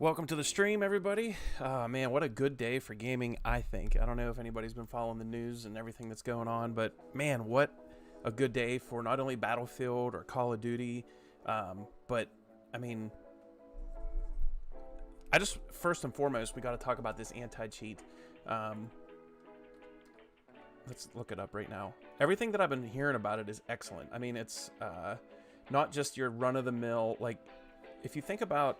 Welcome to the stream, everybody. Man, what a good day for gaming, I think. I don't know if anybody's been following the news and everything that's going on, but man, what a good day for not only Battlefield or Call of Duty, but, I mean, first and foremost, we got to talk about this anti-cheat. Let's look it up right now. Everything that I've been hearing about it is excellent. I mean, it's not just your run-of-the-mill, like, if you think about...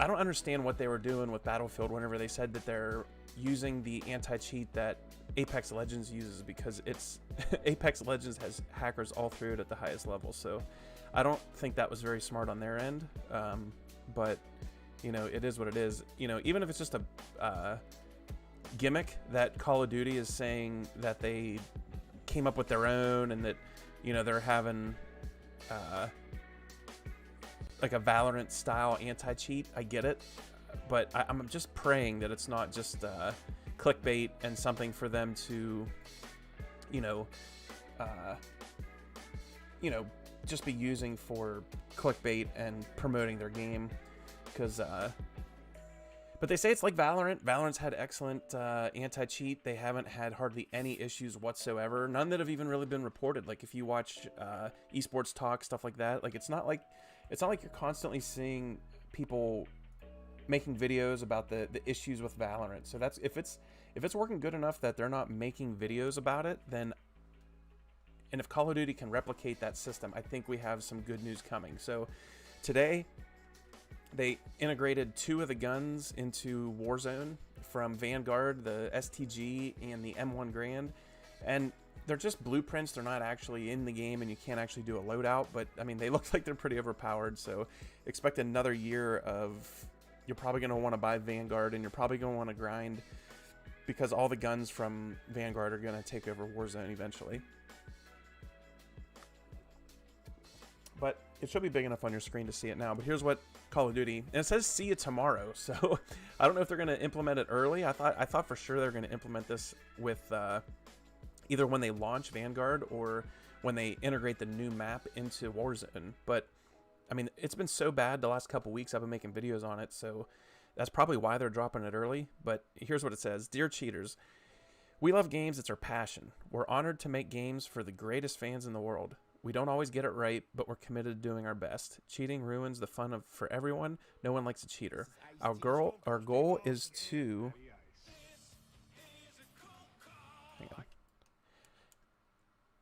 I don't understand what they were doing with Battlefield whenever they said that they're using the anti-cheat that Apex Legends uses, because it's Apex Legends has hackers all through it at the highest level. So I don't think that was very smart on their end. But you know, it is what it is. You know, even if it's just a gimmick that Call of Duty is saying that they came up with their own, and that, you know, they're having like a Valorant style anti-cheat, I get it, but I'm just praying that it's not just clickbait and something for them to, you know, just be using for clickbait and promoting their game, because but they say it's like Valorant. Valorant's had excellent anti-cheat. They haven't had hardly any issues whatsoever. None that have even really been reported. Like if you watch esports talk, stuff like that, like it's not like you're constantly seeing people making videos about the issues with Valorant. So that's if it's working good enough that they're not making videos about it, then, and if Call of Duty can replicate that system, I think we have some good news coming. So today, they integrated 2 of the guns into Warzone from Vanguard, the STG and the M1 Garand, and they're just blueprints. They're not actually in the game, and you can't actually do a loadout, but I mean, they look like they're pretty overpowered. So expect another year of, you're probably going to want to buy Vanguard, and you're probably going to want to grind, because all the guns from Vanguard are going to take over Warzone eventually. But it should be big enough on your screen to see it now. But here's what Call of Duty, and it says see you tomorrow. So I don't know if they're going to implement it early. I thought for sure they're going to implement this with either when they launch Vanguard or when they integrate the new map into Warzone. But I mean, it's been so bad the last couple weeks. I've been making videos on it, so that's probably why they're dropping it early. But here's what it says: Dear cheaters, we love games. It's our passion. We're honored to make games for the greatest fans in the world. We don't always get it right, but we're committed to doing our best. Cheating ruins the fun for everyone. No one likes a cheater. Our goal is to... Hang on.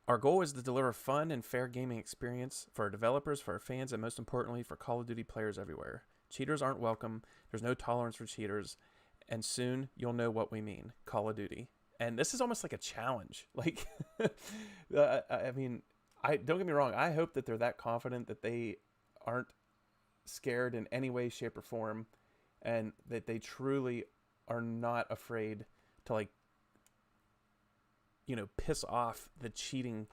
Our goal is to deliver fun and fair gaming experience for our developers, for our fans, and most importantly, for Call of Duty players everywhere. Cheaters aren't welcome. There's no tolerance for cheaters. And soon, you'll know what we mean. Call of Duty. And this is almost like a challenge. Like, I mean... don't get me wrong, I hope that they're that confident that they aren't scared in any way, shape, or form, and that they truly are not afraid to, like, you know, piss off the cheating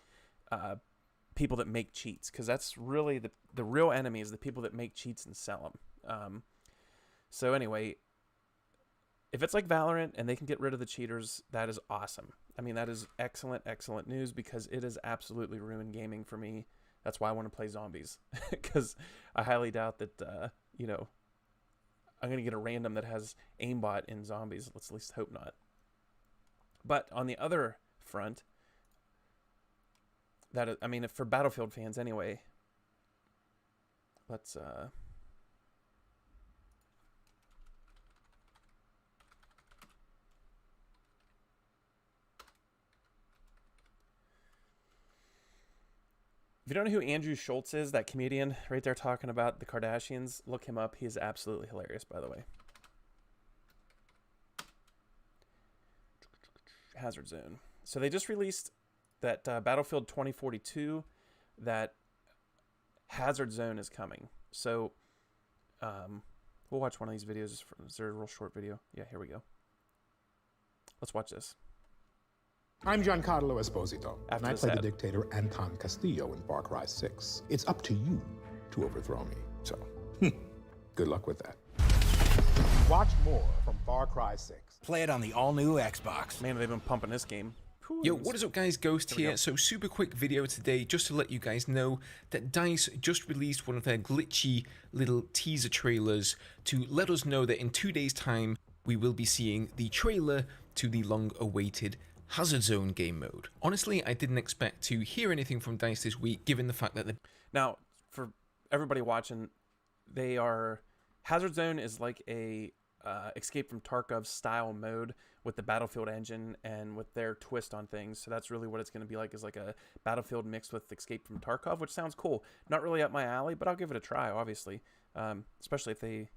people that make cheats, because that's really the real enemy, is the people that make cheats and sell them. So anyway, if it's like Valorant and they can get rid of the cheaters, that is awesome. I mean, that is excellent, excellent news, because it has absolutely ruined gaming for me. That's why I want to play zombies, because I highly doubt that, you know, I'm going to get a random that has aimbot in zombies. Let's at least hope not. But on the other front, I mean, for Battlefield fans anyway, let's... If you don't know who Andrew Schultz is, that comedian right there talking about the Kardashians, look him up. He is absolutely hilarious, by the way. Hazard Zone. So they just released that Battlefield 2042, that Hazard Zone is coming. So we'll watch one of these videos. Is there a real short video? Yeah, here we go. Let's watch this. I'm Giancarlo Esposito, and I play ad. the dictator Anton Castillo in Far Cry 6. It's up to you to overthrow me, so good luck with that. Watch more from Far Cry 6. Play it on the all-new Xbox. Man, they've been pumping this game Yo, what is up guys, Ghost here. So super quick video today just to let you guys know that DICE just released one of their glitchy little teaser trailers to let us know that in 2 days time we will be seeing the trailer to the long awaited Hazard Zone game mode. Honestly, I didn't expect to hear anything from DICE this week given the fact that Now, for everybody watching, Hazard Zone is like a Escape from Tarkov style mode with the Battlefield engine and with their twist on things. So that's really what it's going to be like, is like a Battlefield mixed with Escape from Tarkov, which sounds cool. Not really up my alley, but I'll give it a try, obviously, especially if they,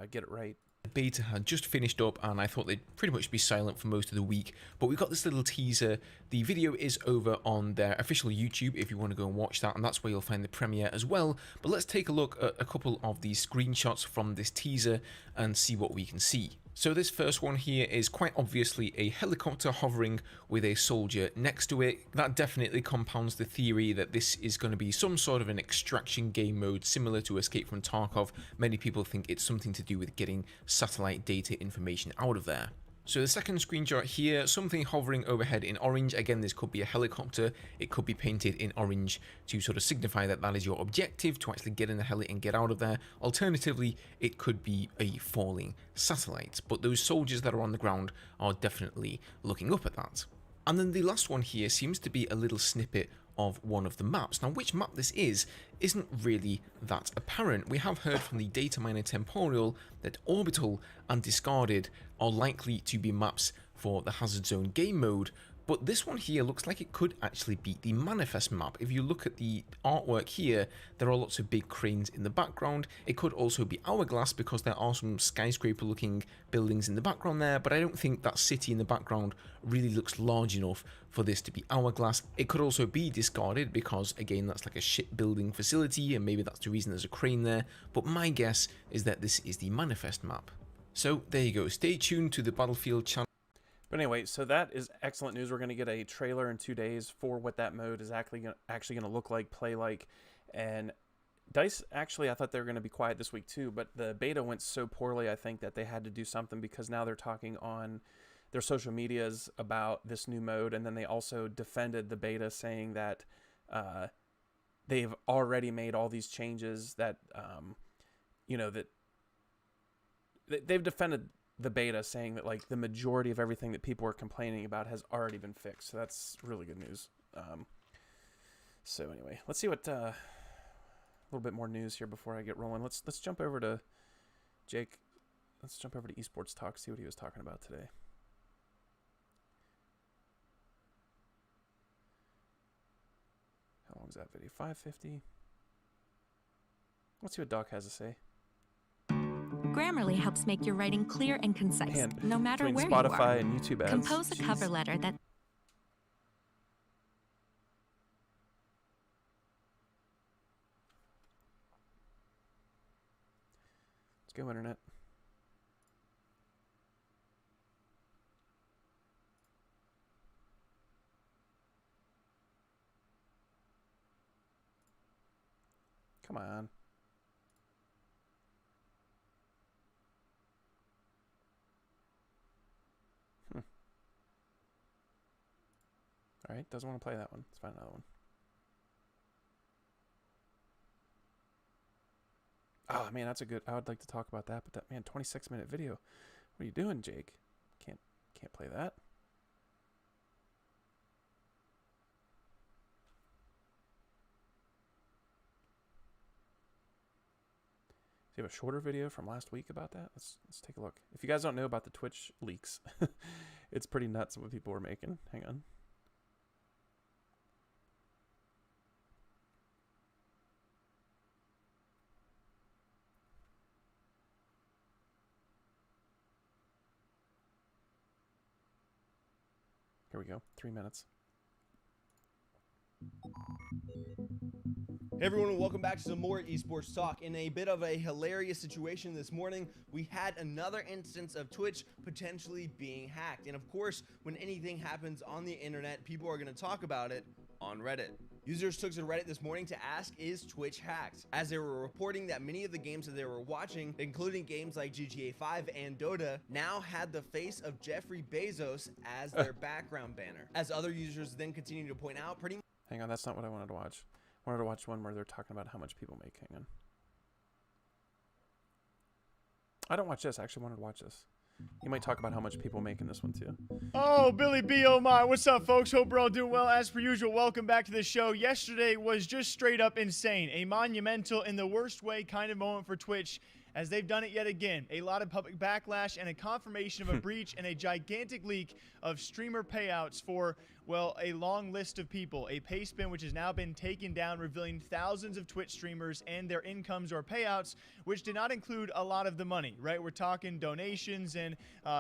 get it right. beta had just finished up and I thought they'd pretty much be silent for most of the week, but we got this little teaser. The video is over on their official YouTube if you want to go and watch that, and that's where you'll find the premiere as well. But let's take a look at a couple of these screenshots from this teaser and see what we can see. So this first one here is quite obviously a helicopter hovering with a soldier next to it. That definitely compounds the theory that this is going to be some sort of an extraction game mode similar to Escape from Tarkov. Many people think it's something to do with getting satellite data information out of there. So the second screenshot here, something hovering overhead in orange. Again, this could be a helicopter. It could be painted in orange to sort of signify that that is your objective, to actually get in the heli and get out of there. Alternatively, it could be a falling satellite. But those soldiers that are on the ground are definitely looking up at that. And then the last one here seems to be a little snippet of one of the maps. Now, which map this is isn't really that apparent. We have heard from the data miner Temporal that Orbital and Discarded are likely to be maps for the Hazard Zone game mode, but this one here looks like it could actually be the Manifest map. If you look at the artwork here, there are lots of big cranes in the background. It could also be Hourglass because there are some skyscraper looking buildings in the background there, but I don't think that city in the background really looks large enough for this to be Hourglass. It could also be Discarded because, again, that's like a shipbuilding facility and maybe that's the reason there's a crane there, but my guess is that this is the Manifest map. So there you go, stay tuned to the Battlefield channel. But anyway, so that is excellent news. We're going to get a trailer in 2 days for what that mode is actually going to look like, play like. And DICE, actually, I thought they were going to be quiet this week too, but the beta went so poorly, I think, that they had to do something, because now they're talking on their social medias about this new mode. And then they also defended the beta, saying that they've already made all these changes that, that they've defended the beta, saying that like the majority of everything that people are complaining about has already been fixed. So that's really good news. So anyway, let's see what a little bit more news here before I get rolling. Let's jump over to Jake. Let's jump over to Esports Talk, see what he was talking about today. How long is that video? 550. Let's see what Doc has to say. Grammarly helps make your writing clear and concise, Man, no matter between where Spotify you are. and YouTube ads. Compose a Jeez. cover letter that... Let's go, internet. Come on. All right, doesn't want to play that one. Let's find another one. Oh man, that's a good. I would like to talk about that, but that, man, 26-minute video. What are you doing, Jake? Can't play that. Do you have a shorter video from last week about that? Let's take a look. If you guys don't know about the Twitch leaks, it's pretty nuts what people were making. Hang on. Here we go. 3 minutes. Hey everyone, and welcome back to some more esports talk. In a bit of a hilarious situation this morning, we had another instance of Twitch potentially being hacked. And of course, when anything happens on the internet, people are going to talk about it on Reddit. Users took to Reddit this morning to ask, is Twitch hacked? As they were reporting that many of the games that they were watching, including games like GTA 5 and Dota, now had the face of Jeffrey Bezos as their background banner. As other users then continue to point out, pretty much. Hang on, that's not what I wanted to watch. I wanted to watch one where they're talking about how much people make. Hang on. I don't watch this. I actually wanted to watch this. You might talk about how much people make in this one too. Oh, Billy B, oh my. What's up, folks? Hope we're all doing well. As per usual, welcome back to the show. Yesterday was just straight up insane. A monumental, in the worst way, kind of moment for Twitch, as they've done it yet again. A lot of public backlash and a confirmation of a breach and a gigantic leak of streamer payouts for, well, a long list of people. A pay spin which has now been taken down, revealing thousands of Twitch streamers and their incomes or payouts, which did not include a lot of the money, right? We're talking donations and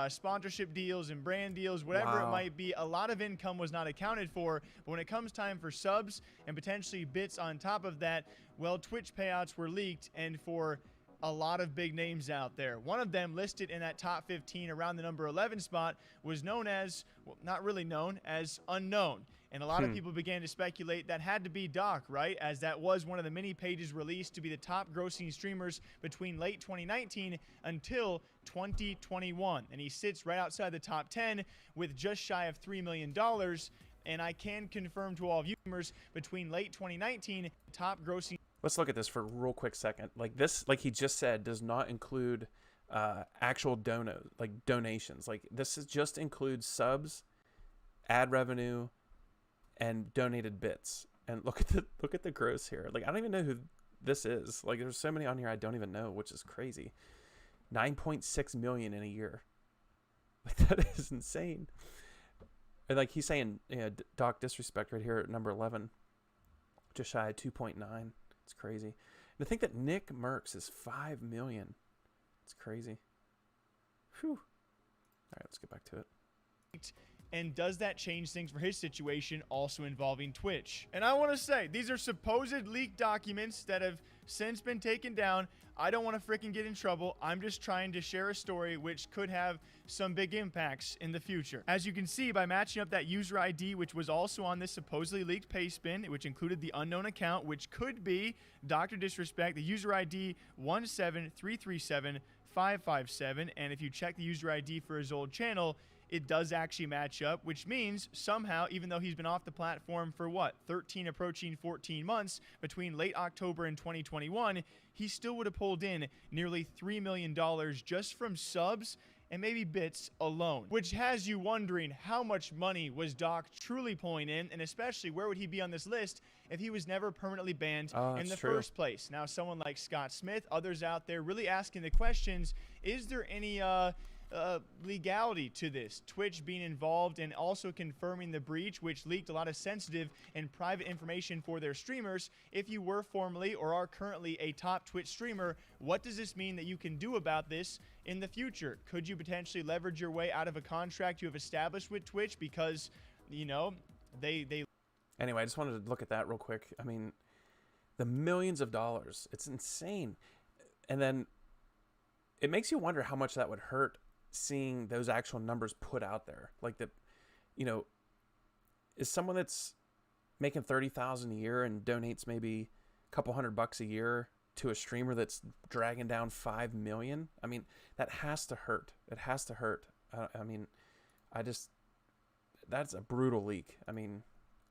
sponsorship deals and brand deals, whatever it might be. A lot of income was not accounted for, but when it comes time for subs and potentially bits on top of that, well, Twitch payouts were leaked, and for a lot of big names out there. One of them listed in that top 15 around the number 11 spot was known as, well, not really known, as unknown. And a lot of people began to speculate that had to be Doc, right? As that was one of the many pages released to be the top grossing streamers between late 2019 until 2021. And he sits right outside the top 10 with just shy of $3 million. And I can confirm to all viewers, between late 2019, top grossing. Let's look at this for a real quick second. Like this, like he just said, does not include actual donations. Like this just includes subs, ad revenue, and donated bits. And look at the gross here. Like I don't even know who this is. Like there's so many on here I don't even know, which is crazy. 9.6 million in a year. Like that is insane. And like he's saying, yeah, Doc Disrespect right here at number 11, just shy of 2.9. It's crazy. And to think that Nick Merckx is 5 million. It's crazy. Whew. All right, let's get back to it. And does that change things for his situation, also involving Twitch? And I want to say, these are supposed leaked documents that have since been taken down. I don't want to freaking get in trouble. I'm just trying to share a story which could have some big impacts in the future. As you can see by matching up that user ID, which was also on this supposedly leaked pay spin, which included the unknown account, which could be Dr. Disrespect, the user ID 17337-557. And if you check the user ID for his old channel, it does actually match up, which means somehow, even though he's been off the platform for what, 13 approaching 14 months between late October and 2021, he still would have pulled in nearly $3 million just from subs and maybe bits alone, which has you wondering how much money was Doc truly pulling in, and especially where would he be on this list if he was never permanently banned in the first place. Now, someone like Scott Smith, others out there really asking the questions, is there any legality to this? Twitch being involved and also confirming the breach, which leaked a lot of sensitive and private information for their streamers. If you were formerly or are currently a top Twitch streamer, what does this mean that you can do about this in the future? Could you potentially leverage your way out of a contract you have established with Twitch because, you know, they Anyway, I just wanted to look at that real quick. I mean, the millions of dollars, it's insane. And then it makes you wonder how much that would hurt seeing those actual numbers put out there. Like the, you know, is someone that's making 30,000 a year and donates maybe a couple $100 a year to a streamer that's dragging down 5 million? I mean, that has to hurt. It has to hurt. I mean, that's a brutal leak. I mean,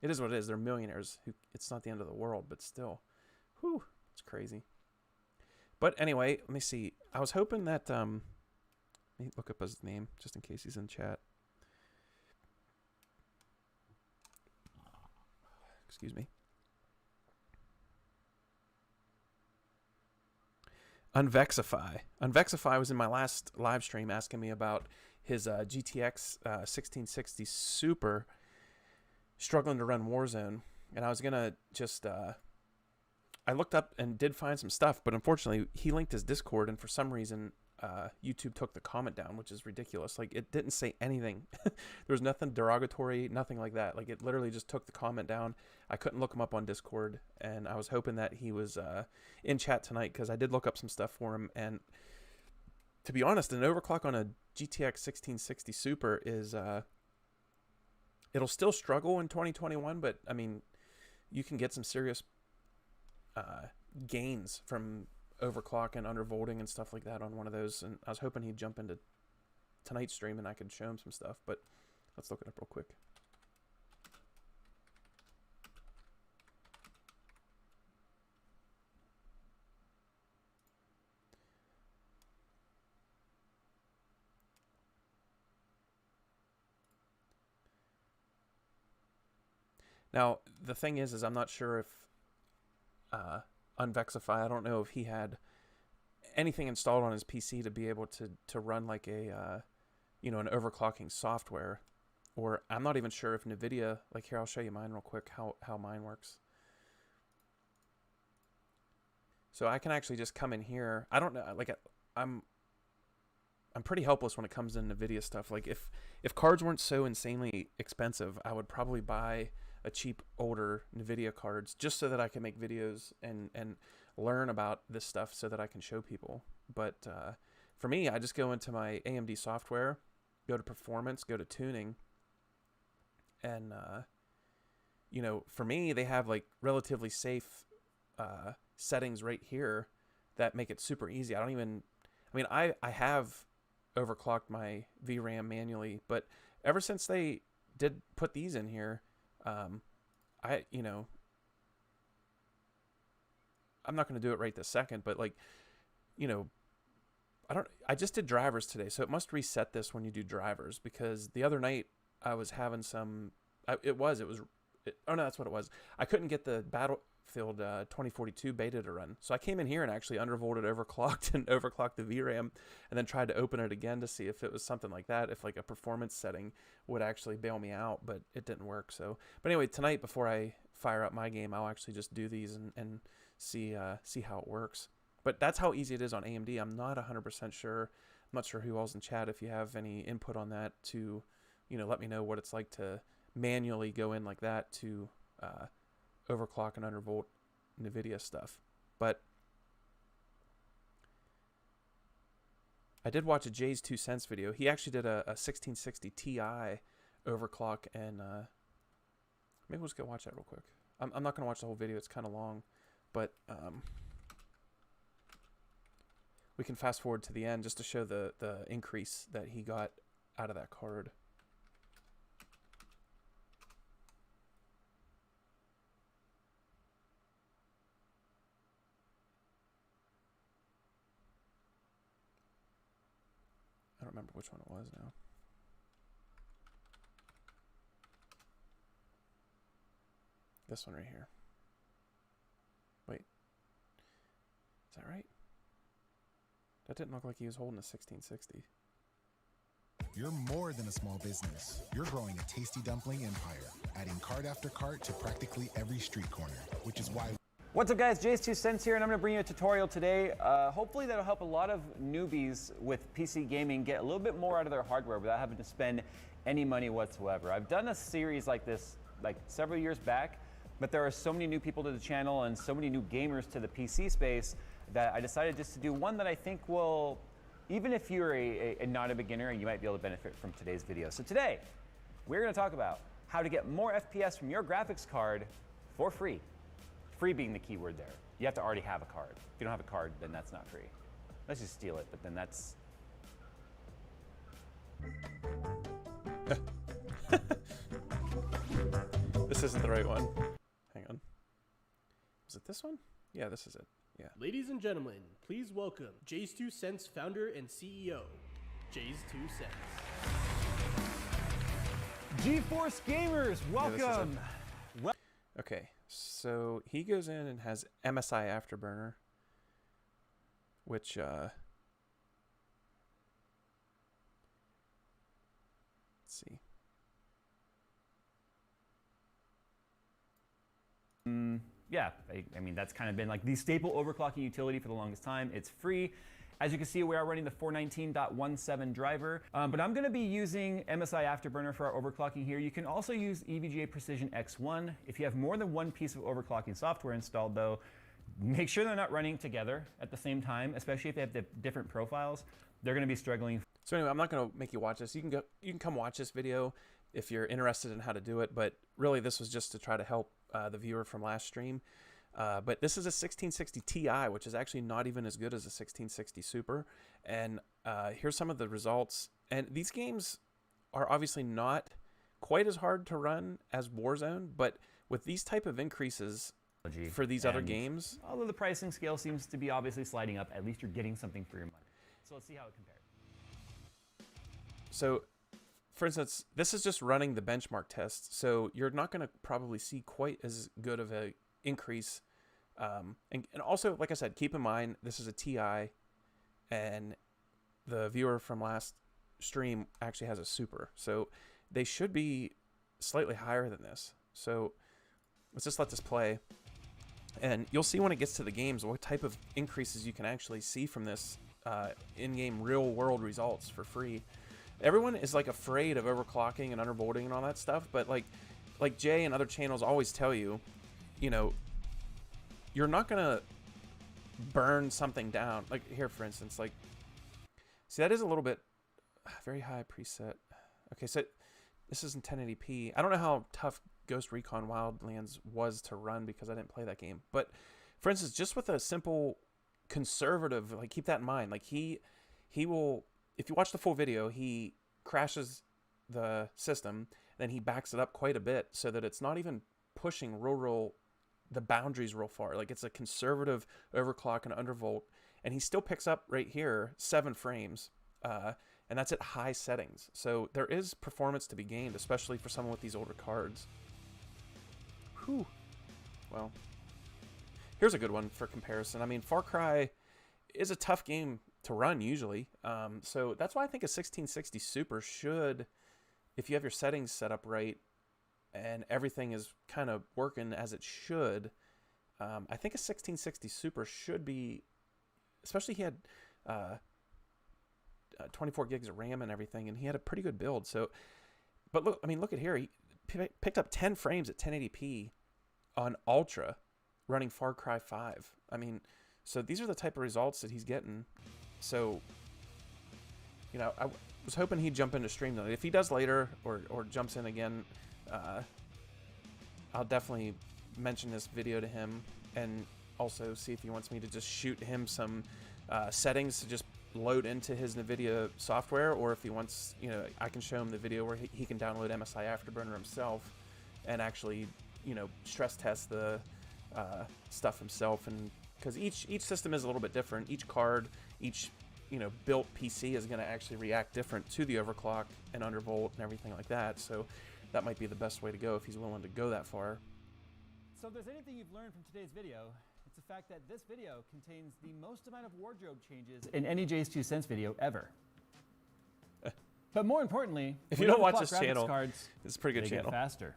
it is what it is. They're millionaires. It's not the end of the world, but still, whew, it's crazy. But anyway, let me see. I was hoping that, let me look up his name just in case he's in chat. Excuse me. Unvexify. Unvexify was in my last live stream asking me about his GTX 1660 Super struggling to run Warzone. And I was going to just, I looked up and did find some stuff, but unfortunately he linked his Discord, and for some reason YouTube took the comment down, which is ridiculous. Like, it didn't say anything. There was nothing derogatory, nothing like that. Like, it literally just took the comment down. I couldn't look him up on Discord, and I was hoping that he was in chat tonight, because I did look up some stuff for him. And to be honest, an overclock on a GTX 1660 Super is it'll still struggle in 2021, but I mean, you can get some serious gains from overclock and undervolting and stuff like that on one of those. And I was hoping he'd jump into tonight's stream and I could show him some stuff, but let's look it up real quick. Now, the thing is I'm not sure if Unvexify, I don't know if he had anything installed on his PC to be able to run like a, an overclocking software. Or I'm not even sure if NVIDIA, like here, I'll show you mine real quick, how mine works. So I can actually just come in here. I don't know, like I'm pretty helpless when it comes to NVIDIA stuff. Like if cards weren't so insanely expensive, I would probably buy a cheap older NVIDIA cards just so that I can make videos and learn about this stuff so that I can show people. But for me, I just go into my AMD software, go to performance, go to tuning, and for me, they have like relatively safe settings right here that make it super easy. I have overclocked my VRAM manually, but ever since they did put these in here, I'm not going to do it right this second, but like, I just did drivers today, so it must reset this when you do drivers, because the other night I was having oh no, that's what it was. I couldn't get the Battlefield 2042 beta to run. So I came in here and actually undervolted, overclocked, and overclocked the VRAM, and then tried to open it again to see if it was something like that, if like a performance setting would actually bail me out, but it didn't work. So, but anyway, tonight before I fire up my game, I'll actually just do these and see how it works. But that's how easy it is on AMD. I'm not 100% sure. I'm not sure who all's in chat. If you have any input on that, to let me know what it's like to manually go in like that to overclock and undervolt NVIDIA stuff. But I did watch a Jay's 2 cents video. He actually did a 1660 Ti overclock, and maybe we'll just go watch that real quick. I'm not going to watch the whole video. It's kind of long, but we can fast forward to the end just to show the increase that he got out of that card. I don't remember which one it was now. This one right here. Wait. Is that right? That didn't look like he was holding a 1660. You're more than a small business. You're growing a tasty dumpling empire, adding cart after cart to practically every street corner, which is why... What's up guys, Jay's 2 cents here, and I'm going to bring you a tutorial today. Hopefully that'll help a lot of newbies with PC gaming get a little bit more out of their hardware without having to spend any money whatsoever. I've done a series like this like several years back, but there are so many new people to the channel and so many new gamers to the PC space that I decided just to do one that I think will, even if you're not a beginner, you might be able to benefit from today's video. So today, we're going to talk about how to get more FPS from your graphics card for free. Free being the key word there. You have to already have a card. If you don't have a card, then that's not free. Let's just steal it, but then that's... This isn't the right one. Hang on. Was it this one? Yeah, this is it. Yeah. Ladies and gentlemen, please welcome Jay's 2 cents founder and CEO, Jay's 2 cents. GeForce gamers, welcome. Yeah, okay, so he goes in and has MSI Afterburner, which let's see. Yeah, I mean, that's kind of been like the staple overclocking utility for the longest time. It's free. As you can see, we are running the 419.17 driver, but I'm going to be using MSI Afterburner for our overclocking here. You can also use EVGA Precision X1. If you have more than one piece of overclocking software installed, though, make sure they're not running together at the same time, especially if they have the different profiles. They're going to be struggling. So anyway, I'm not going to make you watch this. You can come watch this video if you're interested in how to do it, but really this was just to try to help the viewer from last stream. But this is a 1660 Ti, which is actually not even as good as a 1660 Super. And here's some of the results. And these games are obviously not quite as hard to run as Warzone, but with these type of increases for these other games. Although the pricing scale seems to be obviously sliding up, at least you're getting something for your money. So let's see how it compares. So, for instance, this is just running the benchmark test. So you're not going to probably see quite as good of a increase. And also, like I said, keep in mind, this is a TI, and the viewer from last stream actually has a Super. So they should be slightly higher than this. So let's just let this play. And you'll see when it gets to the games what type of increases you can actually see from this in-game real-world results for free. Everyone is like afraid of overclocking and undervolting and all that stuff, but like Jay and other channels always tell you, you know, you're not gonna burn something down. Like here, for instance, like, see, that is a little bit very high preset. Okay, so this is in 1080p. I don't know how tough Ghost Recon Wildlands was to run because I didn't play that game. But for instance, just with a simple conservative, like, keep that in mind. Like he will, if you watch the full video, he crashes the system, then he backs it up quite a bit so that it's not even pushing real the boundaries real far. Like, it's a conservative overclock and undervolt, and he still picks up right here 7 frames, and that's at high settings. So there is performance to be gained, especially for someone with these older cards. Whew. Well, here's a good one for comparison. I mean, Far Cry is a tough game to run usually, so that's why I think a 1660 Super should, if you have your settings set up right and everything is kind of working as it should, I think a 1660 Super should be, especially he had 24 gigs of RAM and everything, and he had a pretty good build. So, but look, I mean, look at here. He picked up 10 frames at 1080p on Ultra running Far Cry 5. I mean, so these are the type of results that he's getting. So, you know, I was hoping he'd jump into stream though. If he does later or jumps in again, I'll definitely mention this video to him and also see if he wants me to just shoot him some settings to just load into his NVIDIA software, or if he wants, you know, I can show him the video where he can download MSI Afterburner himself and actually, you know, stress test the stuff himself. And because each system is a little bit different, each card, each, you know, built PC is going to actually react different to the overclock and undervolt and everything like that. So that might be the best way to go if he's willing to go that far. So if there's anything you've learned from today's video, it's the fact that this video contains the most amount of wardrobe changes in any Jay's 2 cents video ever. But more importantly, if you don't watch this channel, it's a pretty good channel. Get faster.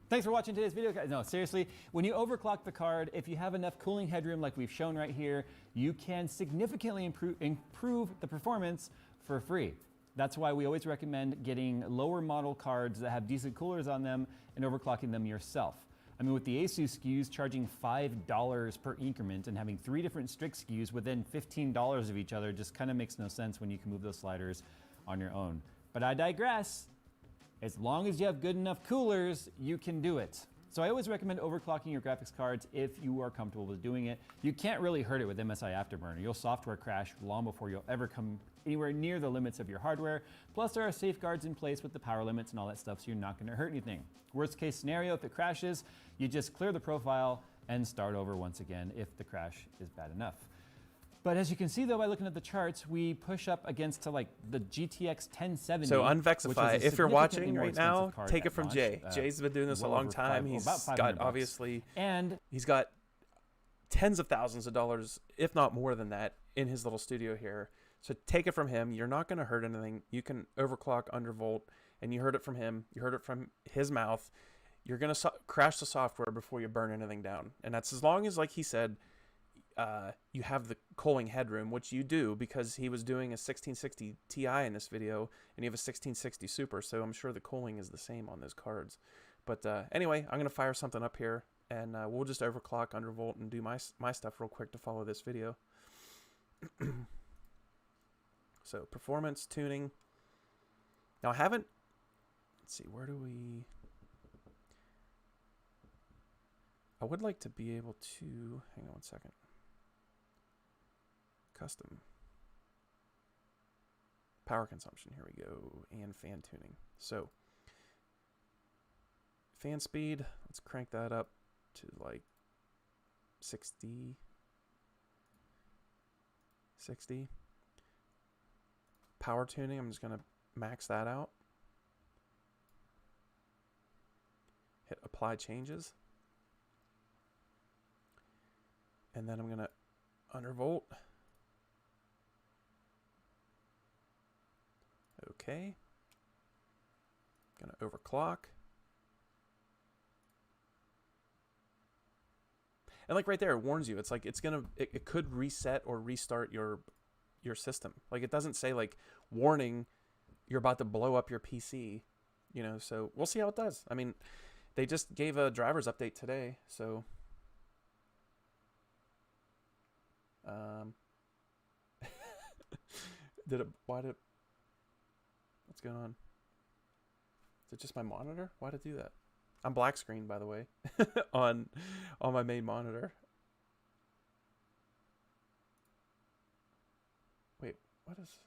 Thanks for watching today's video, guys. No, seriously, when you overclock the card, if you have enough cooling headroom like we've shown right here, you can significantly improve the performance for free. That's why we always recommend getting lower model cards that have decent coolers on them and overclocking them yourself. I mean, with the ASUS SKUs charging $5 per increment and having 3 different Strix SKUs within $15 of each other just kind of makes no sense when you can move those sliders on your own. But I digress. As long as you have good enough coolers, you can do it. So I always recommend overclocking your graphics cards if you are comfortable with doing it. You can't really hurt it with MSI Afterburner. You'll software crash long before you'll ever come anywhere near the limits of your hardware. Plus there are safeguards in place with the power limits and all that stuff, so you're not gonna hurt anything. Worst case scenario, if it crashes, you just clear the profile and start over once again if the crash is bad enough. But as you can see though, by looking at the charts, we push up against to like the GTX 1070. So Unvexify, if you're watching right now, take it from Jay. Jay's been doing this a long time. He's got obviously, and he's got tens of thousands of dollars, if not more than that, in his little studio here. So take it from him. You're not going to hurt anything. You can overclock, undervolt, and you heard it from him. You heard it from his mouth. You're going to crash the software before you burn anything down. And that's as long as, like he said, you have the culling headroom, which you do because he was doing a 1660 Ti in this video, and you have a 1660 Super, so I'm sure the culling is the same on those cards. But anyway, I'm going to fire something up here, and we'll just overclock, undervolt, and do my stuff real quick to follow this video. So, performance, tuning. Now, I haven't... Let's see, where do we... I would like to be able to... Hang on one second. Custom. Power consumption, here we go. And fan tuning. So, fan speed, let's crank that up to like 60. Power tuning, I'm just going to max that out. Hit apply changes. And then I'm going to undervolt. Okay. Going to overclock. And like right there, it warns you. It's like it's gonna, it could reset or restart your system. Like it doesn't say like warning, you're about to blow up your PC, you know. So we'll see how it does. I mean, they just gave a driver's update today, so what's going on? Is it just my monitor? Why'd it do that? I'm black screen, by the way, on my main monitor. Wait, what is...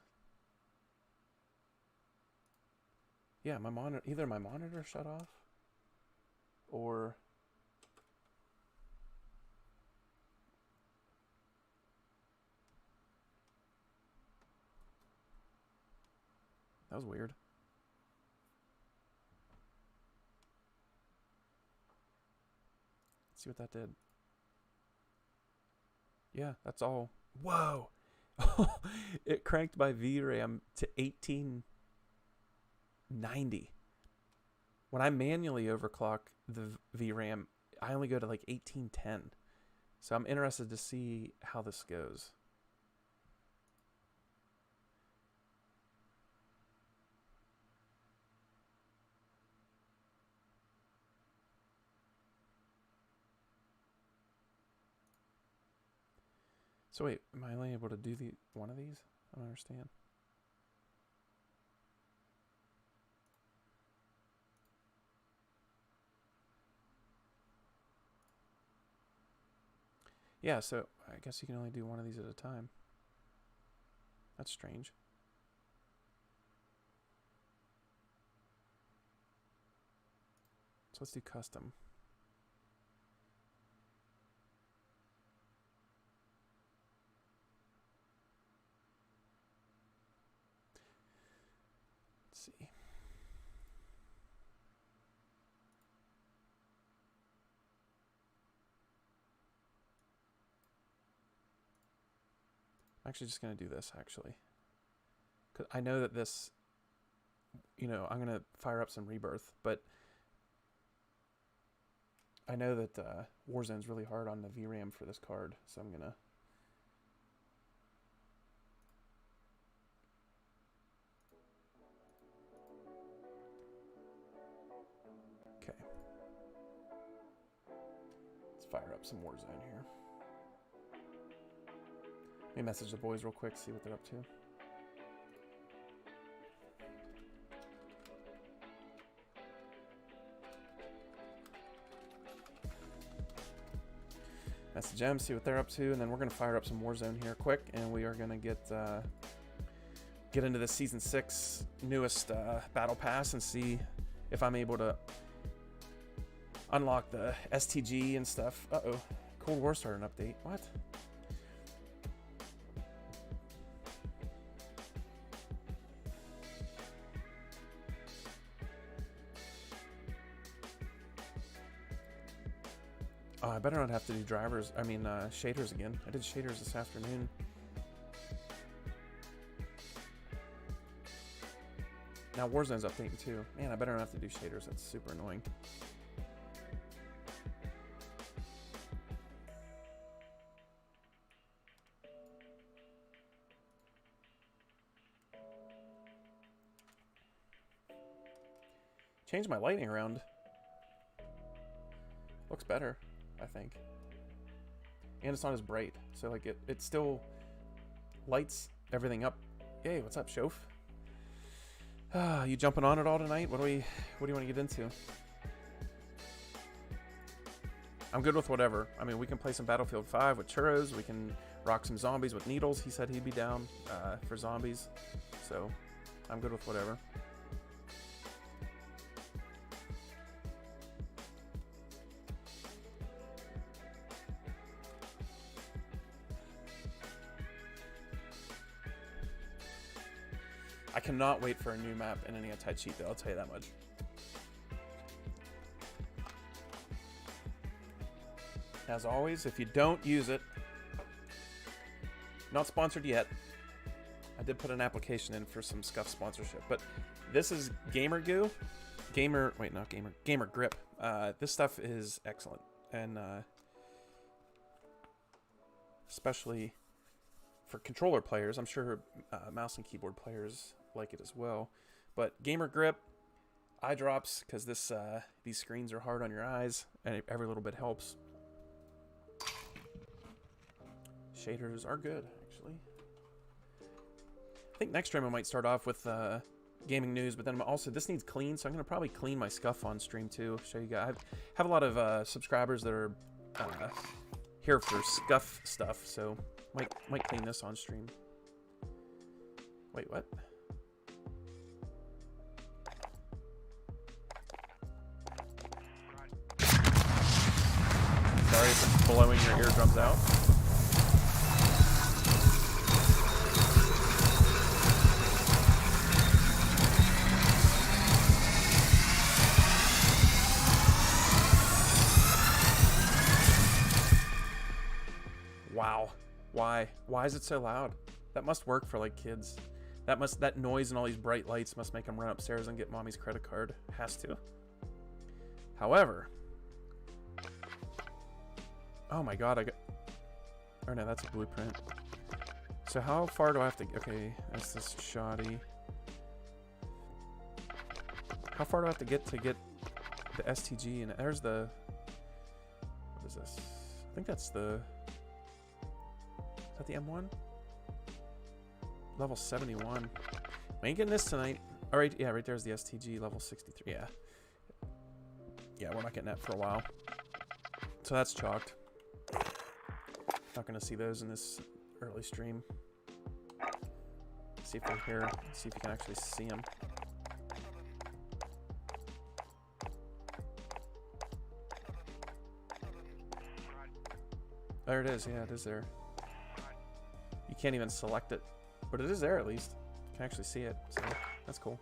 Yeah, my monitor, either my monitor shut off or... That was weird. See what that did. Yeah, that's all. Whoa. It cranked my VRAM to 1890. When I manually overclock the VRAM, I only go to like 1810. So I'm interested to see how this goes. So wait, am I only able to do one of these? I don't understand. Yeah, so I guess you can only do one of these at a time. That's strange. So let's do custom. See. I'm actually just going to do this, actually. Because I know that this, you know, I'm going to fire up some Rebirth, but I know that Warzone's really hard on the VRAM for this card, so I'm going to... Fire up some Warzone here. Let me message the boys real quick, see what they're up to. Message them, see what they're up to, and then we're going to fire up some Warzone here quick, and we are going to get into the Season 6 newest Battle Pass and see if I'm able to unlock the STG and stuff. Uh-oh. Cold War started an update. What? Oh, I better not have to do shaders again. I did shaders this afternoon. Now Warzone's updating too. Man, I better not have to do shaders. That's super annoying. Changed my lighting around. Looks better, I think. And it's not as bright, so like it still lights everything up. Hey, what's up, Shof? You jumping on it all tonight? What do you want to get into? I'm good with whatever. I mean, we can play some Battlefield 5 with churros. We can rock some zombies with needles. He said he'd be down for zombies. So, I'm good with whatever. I cannot wait for a new map and an anti-cheat, though. I'll tell you that much. As always, if you don't use it, not sponsored yet. I did put an application in for some Scuff sponsorship, but this is Gamer Goo, Gamer Grip. This stuff is excellent, and especially for controller players. I'm sure mouse and keyboard players like it as well. But Gamer Grip, eye drops, because these screens are hard on your eyes, and every little bit helps. Shaders are good, actually. I think next stream I might start off with gaming news, but then also this needs clean, so I'm gonna probably clean my Scuff on stream too. Show you guys. I have a lot of subscribers that are here for Scuff stuff, so might clean this on stream. Wait, what? Sorry if it's blowing your eardrums out. Wow. Why is it so loud? That must work for like kids. That noise and all these bright lights must make them run upstairs and get mommy's credit card. Has to. However, oh my god, oh no, that's a blueprint. So how far do I have to, okay, that's this shoddy. How far do I have to get the STG? And there's the, what is this? I think that's the, is that the M1? Level 71. We ain't getting this tonight. All right, yeah, right there's the STG, level 63. Yeah. Yeah, we're not getting that for a while. So that's chalked. Not gonna see those in this early stream. See if they're here. See if you can actually see them. There it is. Yeah, it is there. You can't even select it, but it is there at least. You can actually see it, so that's cool.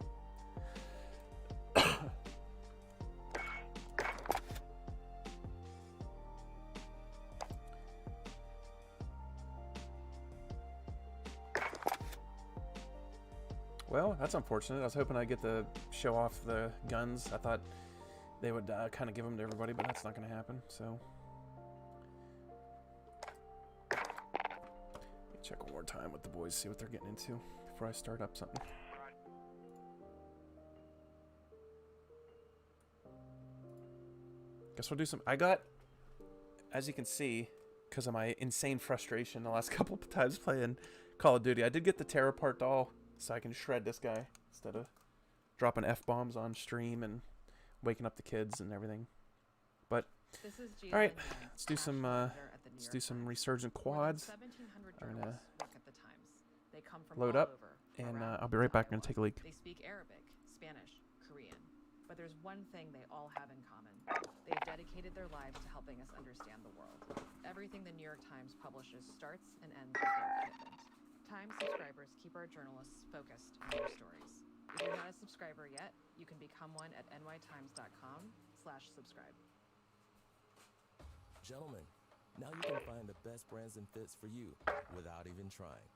Well, that's unfortunate. I was hoping I'd get to show off the guns. I thought they would kind of give them to everybody, but that's not going to happen, so. Let me check one more time with the boys, see what they're getting into before I start up something. Guess we'll do some. I got, as you can see, because of my insane frustration the last couple of times playing Call of Duty, I did get the tear apart doll. So I can shred this guy instead of dropping F-bombs on stream and waking up the kids and everything. But all right, let's do some resurgent quads. I'm gonna load up, and I'll be right back. I'm gonna take a leak. They speak Arabic, Spanish, Korean, but there's one thing they all have in common. They've dedicated their lives to helping us understand the world. Everything the New York Times publishes starts and ends with their commitment. Times subscribers keep our journalists focused on their stories. If you're not a subscriber yet, you can become one at nytimes.com/subscribe. Gentlemen, now you can find the best brands and fits for you without even trying.